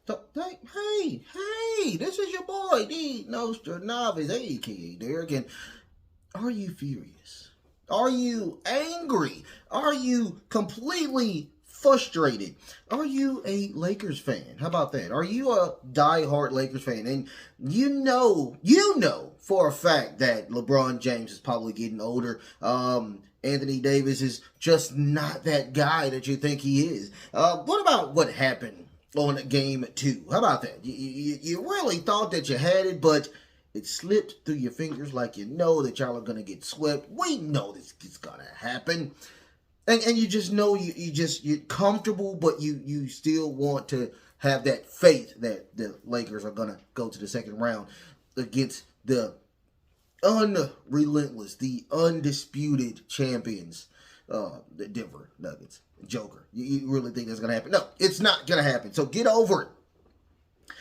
Hey, this is your boy, D Nostradamus, aka Derek, and are you furious? Are you angry? Are you completely frustrated? Are you a Lakers fan? How about that? Are you a diehard Lakers fan? And you know for a fact that LeBron James is probably getting older. Anthony Davis is just not that guy that you think he is. What about what happened on game 2? How about that? You really thought that you had it, but it slipped through your fingers like you know that y'all are going to get swept. We know this is going to happen. And you just know you're comfortable, but you still want to have that faith that the Lakers are going to go to the second round against the unrelentless, the undisputed champions, the Denver Nuggets. Joker. You really think that's going to happen? No, it's not going to happen. So get over it.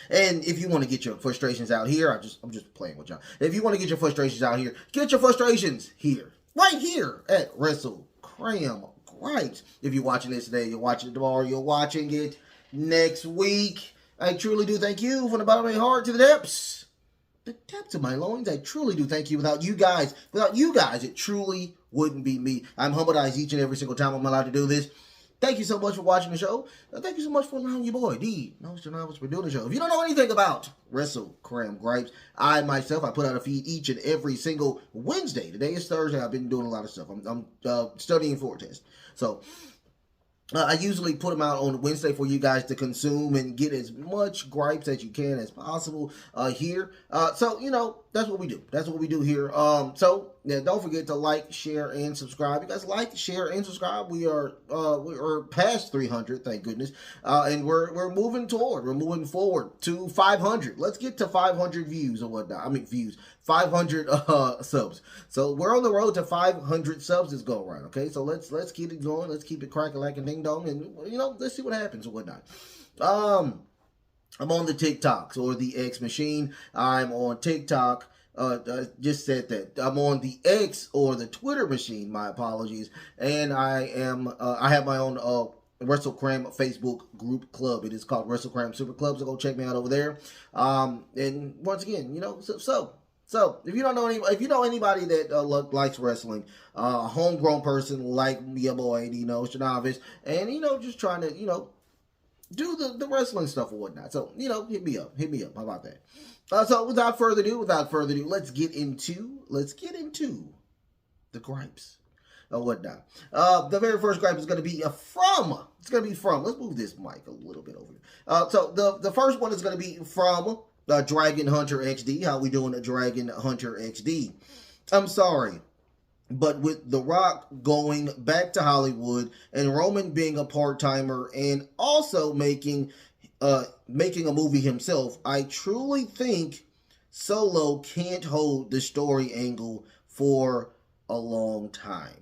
And if you want to get your frustrations out here, I'm just playing with y'all. If you want to get your frustrations out here, get your frustrations here. Right here at Wrestlekram Gripe. If you're watching this today, you're watching it tomorrow, you're watching it next week. I truly do thank you from the bottom of my heart to the depths of my loins. I truly do thank you. Without you guys, it truly wouldn't be me. I'm humbled each and every single time I'm allowed to do this. Thank you so much for watching the show. Thank you so much for allowing your boy, D Nostradamus, for doing the show. If you don't know anything about Wrestlekram Gripes, I put out a feed each and every single Wednesday. Today is Thursday. I've been doing a lot of stuff. I'm studying for a test. So I usually put them out on Wednesday for you guys to consume and get as much gripes as you can as possible here. So, that's what we do. That's what we do here. So, yeah, don't forget to like, share, and subscribe. You guys like, share, and subscribe. We're past 300, thank goodness. And we're moving forward to 500. Let's get to 500 views or whatnot. 500 subs. So we're on the road to 500 subs this go around. Okay, so let's keep it going. Let's keep it cracking like a ding dong, and let's see what happens or whatnot. I'm on the TikToks or the X machine. I'm on TikTok. I just said that. I'm on the X or the Twitter machine. My apologies. And I have my own Wrestlekram Facebook group club. It is called Wrestlekram Super Club. So go check me out over there. And once again, So if you know anybody that likes wrestling, a homegrown person like your boy, Nostradamus, and just trying to do the wrestling stuff or whatnot. So hit me up. How about that? So without further ado, let's get into the gripes or whatnot. The very first gripe is going to be from. Let's move this mic a little bit over here. So the first one is going to be from Dragon Hunter XD. How we doing, Dragon Hunter XD? I'm sorry, but with The Rock going back to Hollywood and Roman being a part-timer and also making a movie himself, I truly think Solo can't hold the story angle for a long time.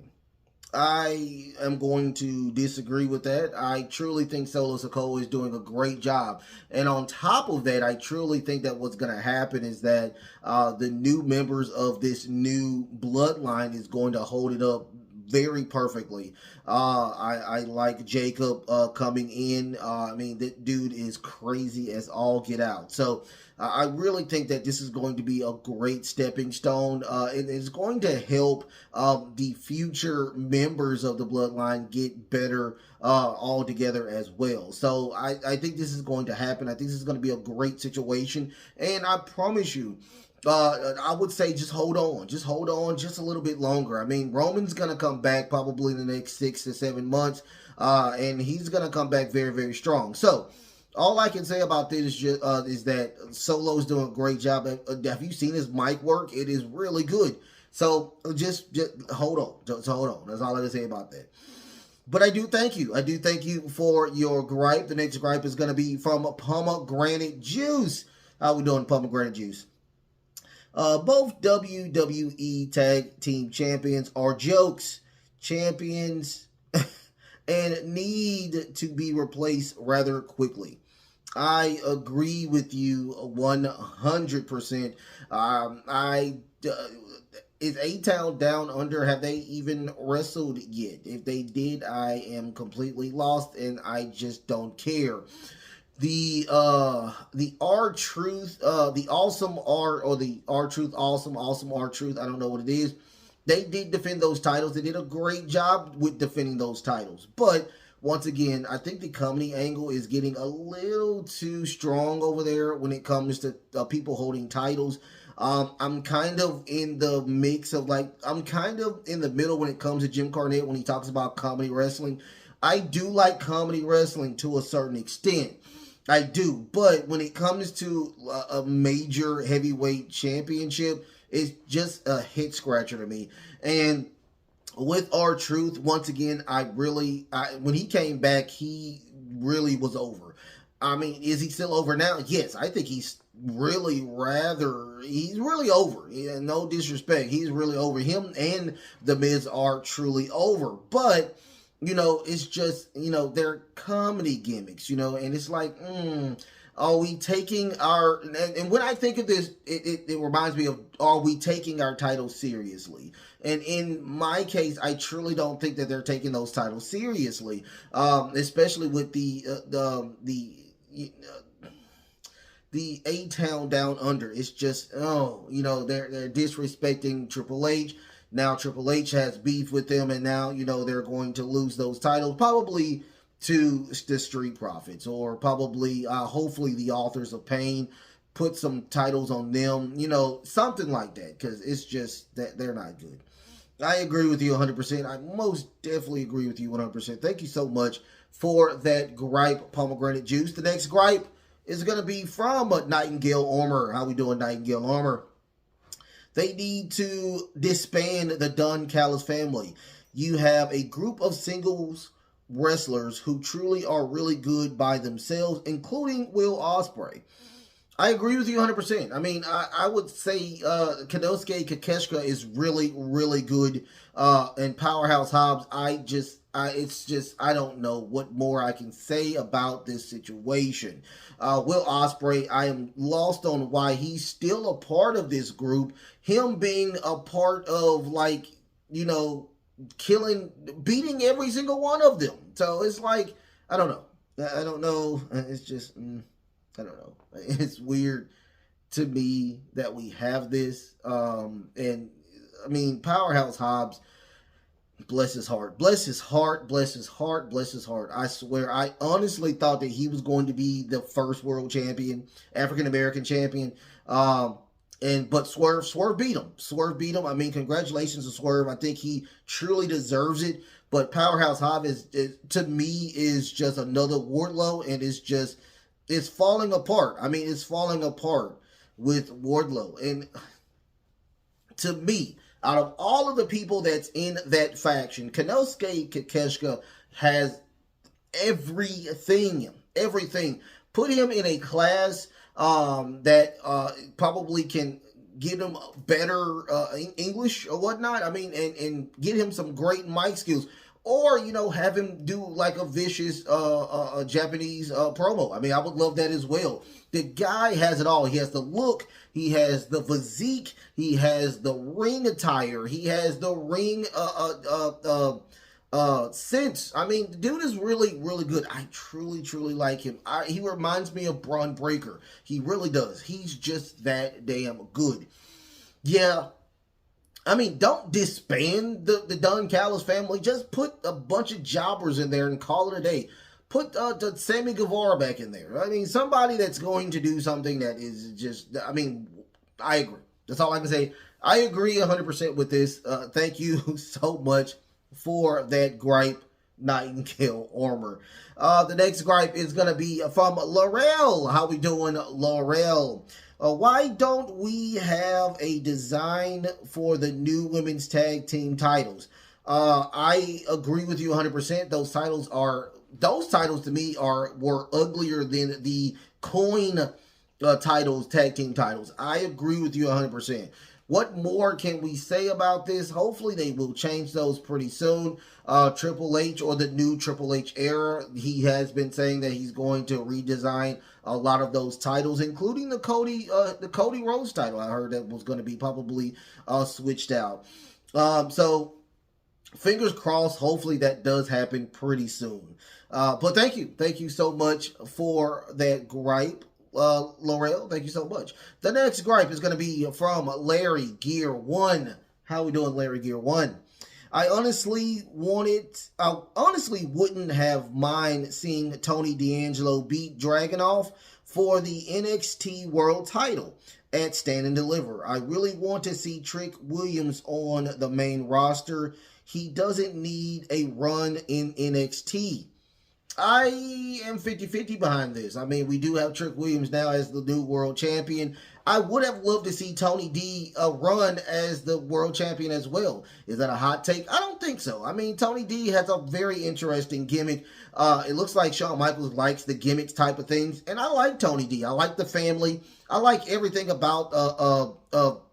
I am going to disagree with that. I truly think Solo Sikoa is doing a great job. And on top of that, I truly think that what's going to happen is that the new members of this new bloodline is going to hold it up very perfectly. I like Jacob coming in. That dude is crazy as all get out. So I really think that this is going to be a great stepping stone. And it's going to help the future members of the bloodline get better all together as well. So I think this is going to happen. I think this is going to be a great situation. And I promise you, I would say just hold on just a little bit longer. Roman's going to come back probably in the next 6 to 7 months, and he's going to come back very, very strong. So all I can say about this is that Solo's doing a great job. Have you seen his mic work? It is really good. So just hold on. Just hold on. That's all I can say about that. But I do thank you. I do thank you for your gripe. The next gripe is going to be from Pomegranate Juice. How we doing, Pomegranate Juice? Both WWE Tag Team Champions are jokes. Champions and need to be replaced rather quickly. I agree with you 100%. Is A-Town Down Under, have they even wrestled yet? If they did, I am completely lost and I just don't care. the R-Truth, the Awesome R, or the R-Truth, awesome R-Truth, I don't know what it is. They did defend those titles. They did a great job with defending those titles. But once again, I think the company angle is getting a little too strong over there when it comes to people holding titles. I'm kind of in the mix of I'm kind of in the middle when it comes to Jim Cornette when he talks about comedy wrestling. I do like comedy wrestling to a certain extent. I do. But when it comes to a major heavyweight championship, it's just a head scratcher to me. And with R-Truth, once again, when he came back, he really was over. I mean, is he still over now? Yes, I think he's really over. Yeah, no disrespect. He's really over. Him and The Miz are truly over. But, it's just, they're comedy gimmicks, and it's like, are we taking and when I think of this, it reminds me of, are we taking our titles seriously? And in my case, I truly don't think that they're taking those titles seriously, especially with the A-Town Down Under. It's just, they're disrespecting Triple H. Now Triple H has beef with them, and now, they're going to lose those titles, probably to the Street Profits, or probably, hopefully, the Authors of Pain, put some titles on them, something like that, because it's just that they're not good. I agree with you 100%. I most definitely agree with you 100%. Thank you so much for that gripe, Pomegranate Juice. The next gripe is going to be from Nightingale Armor. How we doing, Nightingale Armor? They need to disband the Don Callis family. You have a group of singles wrestlers who truly are really good by themselves, including Will Ospreay. I agree with you 100%. I mean, I would say Konosuke Takeshita is really, really good, and Powerhouse Hobbs, I don't know what more I can say about this situation. Will Ospreay, I am lost on why he's still a part of this group. Him being a part of, beating every single one of them. So it's like, I don't know. It's just, I don't know. It's weird to me that we have this. And I mean, Powerhouse Hobbs, bless his heart. Bless his heart. Bless his heart. Bless his heart. I swear, I honestly thought that he was going to be the first world champion, African American champion. But Swerve beat him. Swerve beat him. I mean, congratulations to Swerve. I think he truly deserves it. But Powerhouse Hobbs to me is just another Wardlow, and it's falling apart. I mean, it's falling apart with Wardlow. And to me, out of all of the people that's in that faction, Konosuke Takeshita has everything. Put him in a class that probably can give him better English or whatnot. I mean, and get him some great mic skills. Or, have him do like a vicious Japanese promo. I mean, I would love that as well. The guy has it all. He has the look. He has the physique. He has the ring attire. He has the ring sense. I mean, the dude is really, really good. I truly, truly like him. He reminds me of Braun Breaker. He really does. He's just that damn good. Yeah. I mean, don't disband the Don Callis family. Just put a bunch of jobbers in there and call it a day. Put the Sammy Guevara back in there. I mean, somebody that's going to do something that is just, I mean, I agree. That's all I can say. I agree 100% with this. Thank you so much for that gripe, Nightingale Armor. The next gripe is going to be from Laurel. How we doing, Laurel? Why don't we have a design for the new women's tag team titles? I agree with you 100%. Those titles to me were uglier than the coin titles, tag team titles. I agree with you 100%. What more can we say about this? Hopefully they will change those pretty soon. Triple H, or the new Triple H era, he has been saying that he's going to redesign a lot of those titles, including the Cody Rhodes title. I heard that was going to be probably switched out. So fingers crossed, hopefully that does happen pretty soon. But thank you so much for that gripe, Laurel. Thank you so much. The next gripe is going to be from Larry Gear 1. How we doing, Larry Gear 1? I honestly wouldn't have mind seeing Tony D'Angelo beat Dragunov for the NXT World title at Stand and Deliver. I really want to see Trick Williams on the main roster. He doesn't need a run in NXT. I am 50-50 behind this. I mean, we do have Trick Williams now as the new world champion. I would have loved to see Tony D run as the world champion as well. Is that a hot take? I don't think so. I mean, Tony D has a very interesting gimmick. It looks like Shawn Michaels likes the gimmicks type of things. And I like Tony D. I like the family. I like everything about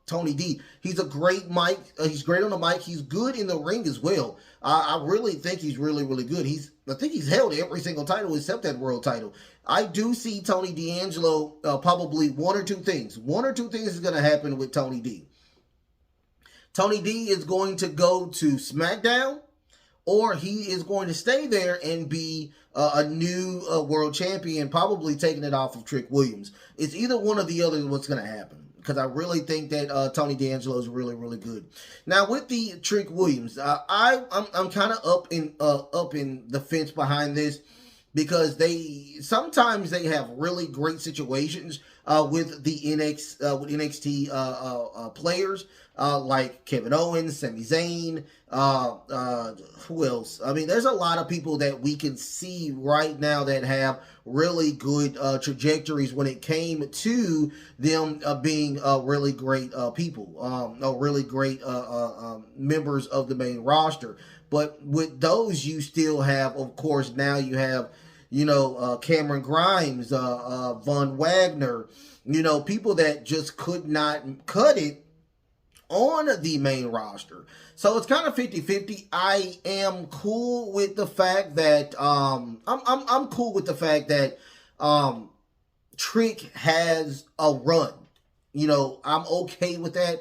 Tony D. He's a great mic. He's great on the mic. He's good in the ring as well. I really think he's really, really good. I think he's held every single title except that world title. I do see Tony D'Angelo probably one or two things. One or two things is going to happen with Tony D. Tony D is going to go to SmackDown, or he is going to stay there and be a new world champion, probably taking it off of Trick Williams. It's either one or the other is what's going to happen, because I really think that Tony D'Angelo is really, really good. Now with the Trick Williams, I'm kind of up in the fence behind this, because sometimes they have really great situations with the NXT players, like Kevin Owens, Sami Zayn, who else? I mean, there's a lot of people that we can see right now that have really good trajectories when it came to them being really great people, really great members of the main roster. But with those, you still have, of course, now you have, Cameron Grimes, Von Wagner, people that just could not cut it on the main roster. So it's kind of 50-50. I am cool with the fact that I'm cool with the fact that Trick has a run. I'm okay with that.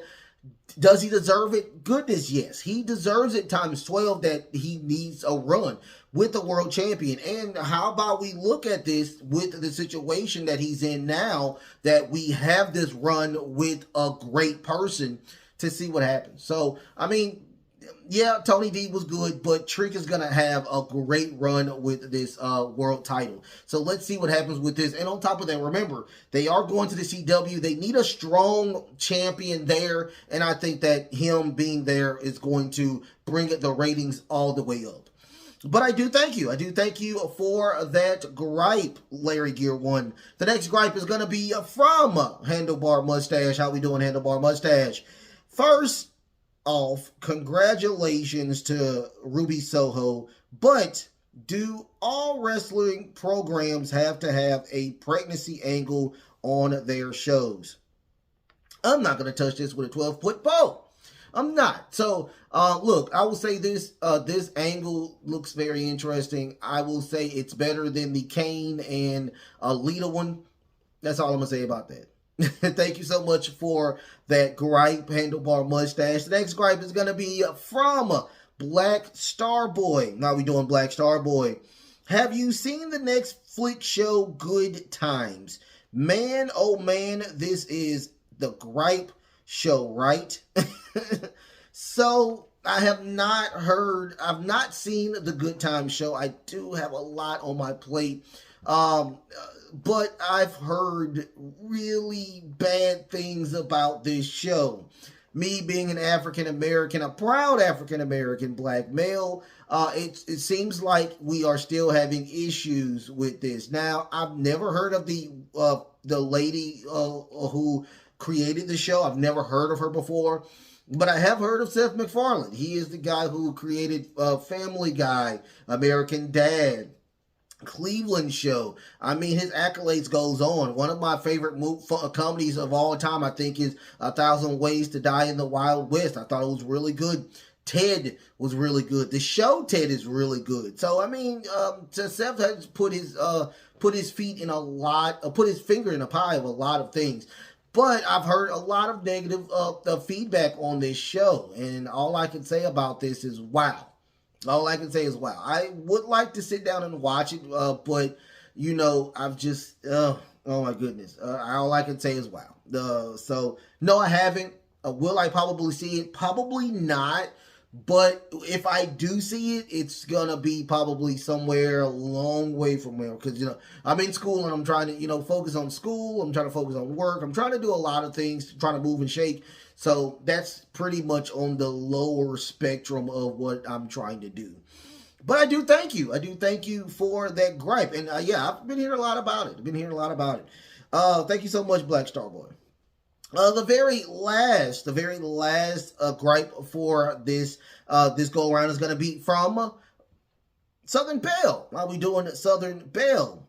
Does he deserve it? Goodness, yes. He deserves it times 12 that he needs a run with the world champion. And how about we look at this with the situation that he's in now, that we have this run with a great person to see what happens. So, I mean, yeah, Tony D was good, but Trick is going to have a great run with this world title. So let's see what happens with this. And on top of that, remember, they are going to the CW. They need a strong champion there, and I think that him being there is going to bring the ratings all the way up. But I do thank you. I do thank you for that gripe, Larry Gear 1. The next gripe is going to be from Handlebar Mustache. How we doing, Handlebar Mustache? First off, congratulations to Ruby Soho, but do all wrestling programs have to have a pregnancy angle on their shows? I'm not going to touch this with a 12-foot pole. I'm not. So, look, I will say this. This angle looks very interesting. I will say it's better than the Kane and Lita one. That's all I'm going to say about that. Thank you so much for that gripe, Handlebar Mustache. The next gripe is going to be from Black Starboy. Now we doing Black Starboy. Have you seen the Netflix show Good Times? Man, oh man, this is the gripe show, right? So I have not heard, I've not seen the Good Times show. I do have a lot on my plate. But I've heard really bad things about this show. Me being an African-American, a proud African-American black male, it seems like we are still having issues with this. Now, I've never heard of the lady who created the show. I've never heard of her before. But I have heard of Seth MacFarlane. He is the guy who created Family Guy, American Dad, Cleveland Show. I mean, his accolades goes on. One of my favorite comedies of all time, I think, is 1,000 Ways to Die in the Wild West. I thought it was really good. Ted was really good. The show Ted is really good. So, I mean, Seth has put his feet in a lot, put his finger in a pie of a lot of things. But I've heard a lot of negative feedback on this show, and all I can say about this is wow. All I can say is wow. I would like to sit down and watch it, but I've just oh my goodness. All I can say is wow. So no, I haven't. Will I probably see it? Probably not. But if I do see it, it's gonna be probably somewhere a long way from where, because I'm in school and I'm trying to focus on school. I'm trying to focus on work. I'm trying to do a lot of things, trying to move and shake. So that's pretty much on the lower spectrum of what I'm trying to do. But I do thank you. I do thank you for that gripe. And yeah, I've been hearing a lot about it. Thank you so much, Black Star Boy. The very last gripe for this go around is going to be from Southern Belle. How we doing, Southern Belle?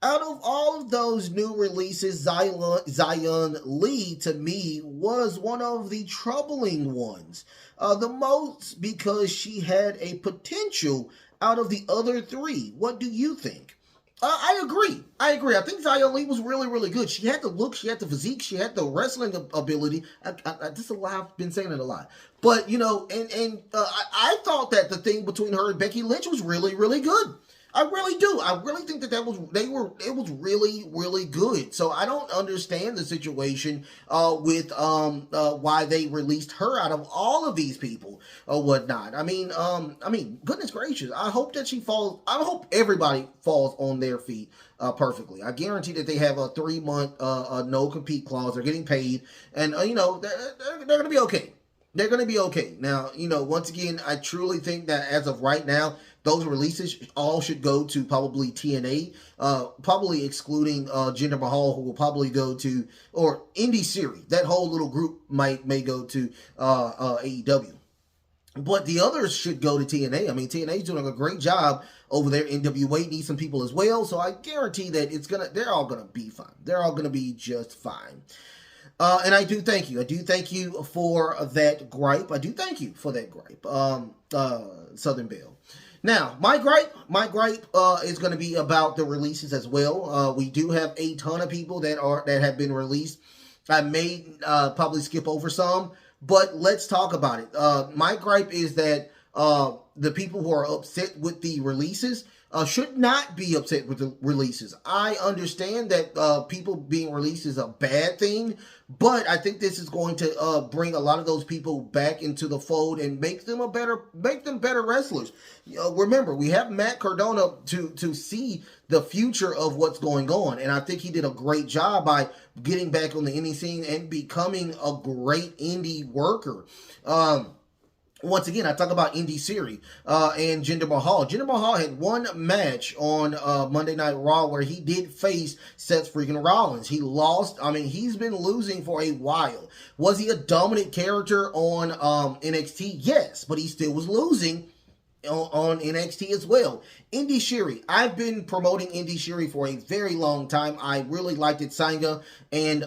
Out of all of those new releases, Zion Lee, to me, was one of the troubling ones. The most because she had a potential out of the other three. What do you think? I agree. I think Zion Lee was really, really good. She had the look, she had the physique, she had the wrestling ability. I've been saying it a lot. But, I thought that the thing between her and Becky Lynch was really, really good. I really do. I really think that it was really, really good. So I don't understand the situation with why they released her out of all of these people or whatnot. I mean, goodness gracious. I hope that she falls. I hope everybody falls on their feet perfectly. I guarantee that they have a 3-month no compete clause. They're getting paid, and they're going to be okay. They're going to be okay. Now, once again, I truly think that as of right now, those releases all should go to probably TNA, probably excluding Jinder Mahal, who will probably go to, or Indie Series. That whole little group may go to AEW. But the others should go to TNA. I mean, TNA is doing a great job over there. NWA needs some people as well. So I guarantee that they're all going to be fine. They're all going to be just fine. And I do thank you. I do thank you for that gripe. I do thank you for that gripe, Southern Belle. Now, my gripe is going to be about the releases as well. We do have a ton of people that have been released. I may probably skip over some, but let's talk about it. My gripe is that the people who are upset with the releases should not be upset with the releases. I understand that people being released is a bad thing, but I think this is going to bring a lot of those people back into the fold and make them better wrestlers. Remember, we have Matt Cardona to see the future of what's going on, and I think he did a great job by getting back on the indie scene and becoming a great indie worker. Once again, I talk about Indie Series and Jinder Mahal. Jinder Mahal had one match on Monday Night Raw where he did face Seth freaking Rollins. He lost. I mean, he's been losing for a while. Was he a dominant character on NXT? Yes, but he still was losing on NXT as well. Indie Series. I've been promoting Indie Series for a very long time. I really liked it. Sangha and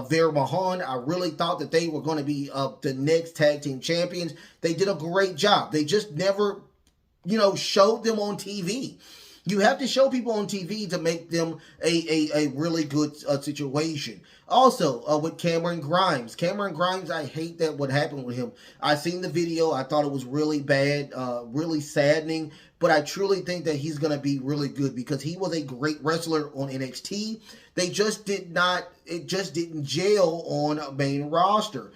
Veer Mahan. I really thought that they were going to be the next tag team champions. They did a great job. They just never, showed them on TV. You have to show people on TV to make them a really good situation. Also, with Cameron Grimes. Cameron Grimes, I hate that what happened with him. I seen the video. I thought it was really bad, really saddening. But I truly think that he's going to be really good because he was a great wrestler on NXT. It just didn't gel on main roster.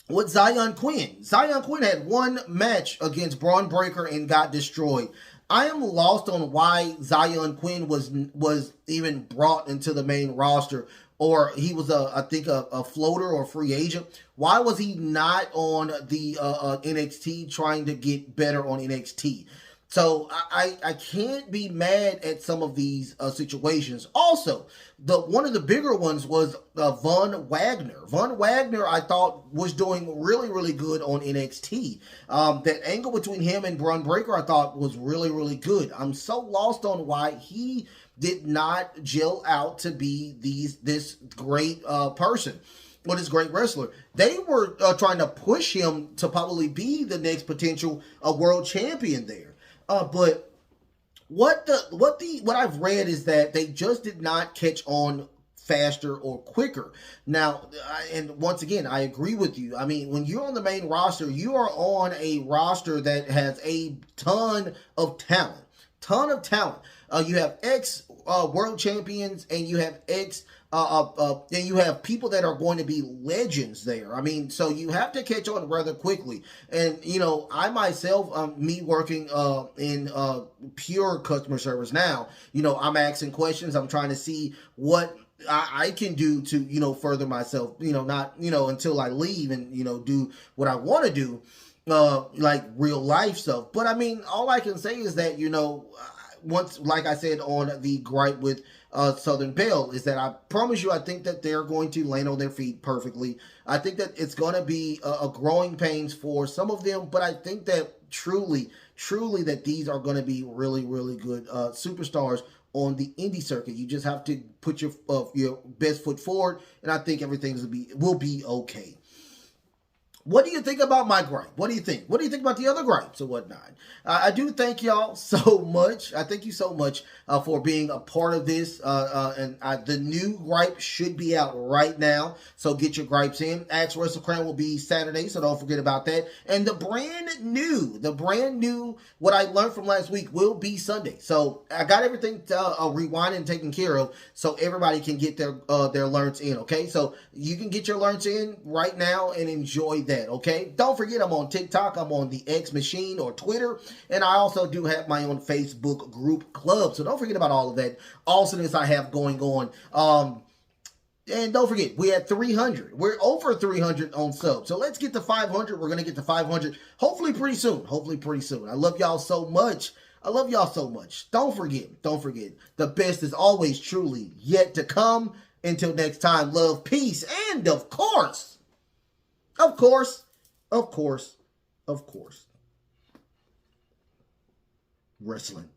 With Zion Quinn. Zion Quinn had one match against Braun Breaker and got destroyed. I am lost on why Zion Quinn was even brought into the main roster, or he was a floater or free agent. Why was he not on the NXT trying to get better on NXT? So I can't be mad at some of these situations. Also, one of the bigger ones was Von Wagner. Von Wagner, I thought, was doing really, really good on NXT. That angle between him and Braun Breaker, I thought, was really, really good. I'm so lost on why he did not gel out to be this great person. Well, this great wrestler. They were trying to push him to probably be the next potential world champion there. But what I've read is that they just did not catch on faster or quicker. Now, and once again, I agree with you. I mean, when you're on the main roster, you are on a roster that has a ton of talent. You have ex world champions, and you have and you have people that are going to be legends there. I mean, so you have to catch on rather quickly. And, you know, I myself, me working in pure customer service now, you know, I'm asking questions. I'm trying to see what I can do to, you know, further myself, you know, not, you know, until I leave and, you know, do what I want to do, like real life stuff. But I mean, all I can say is that, you know, once, like I said on the gripe with Southern Belle, is that I promise you, I think that they're going to land on their feet perfectly. I think that it's going to be a growing pains for some of them, but I think that truly that these are going to be really, really good superstars on the indie circuit. You just have to put your best foot forward, and I think everything will be okay. What do you think about my gripe? What do you think? What do you think about the other gripes or whatnot? I do thank y'all so much. I thank you so much for being a part of this. The new gripe should be out right now. So get your gripes in. Ask Wrestlekram will be Saturday, so don't forget about that. And the brand new, what I learned from last week will be Sunday. So I got everything rewinded and taken care of, so everybody can get their learns in. Okay, so you can get your learns in right now and enjoy that. Okay, don't forget I'm on TikTok, I'm on the X Machine or Twitter, and I also do have my own Facebook group club, so don't forget about all of that awesomeness I have going on. And don't forget, we had 300. We're over 300 on subs, so let's get to 500. We're gonna get to 500 hopefully pretty soon. I love y'all so much. Don't forget, the best is always truly yet to come. Until next time, love, peace, and of course, wrestling.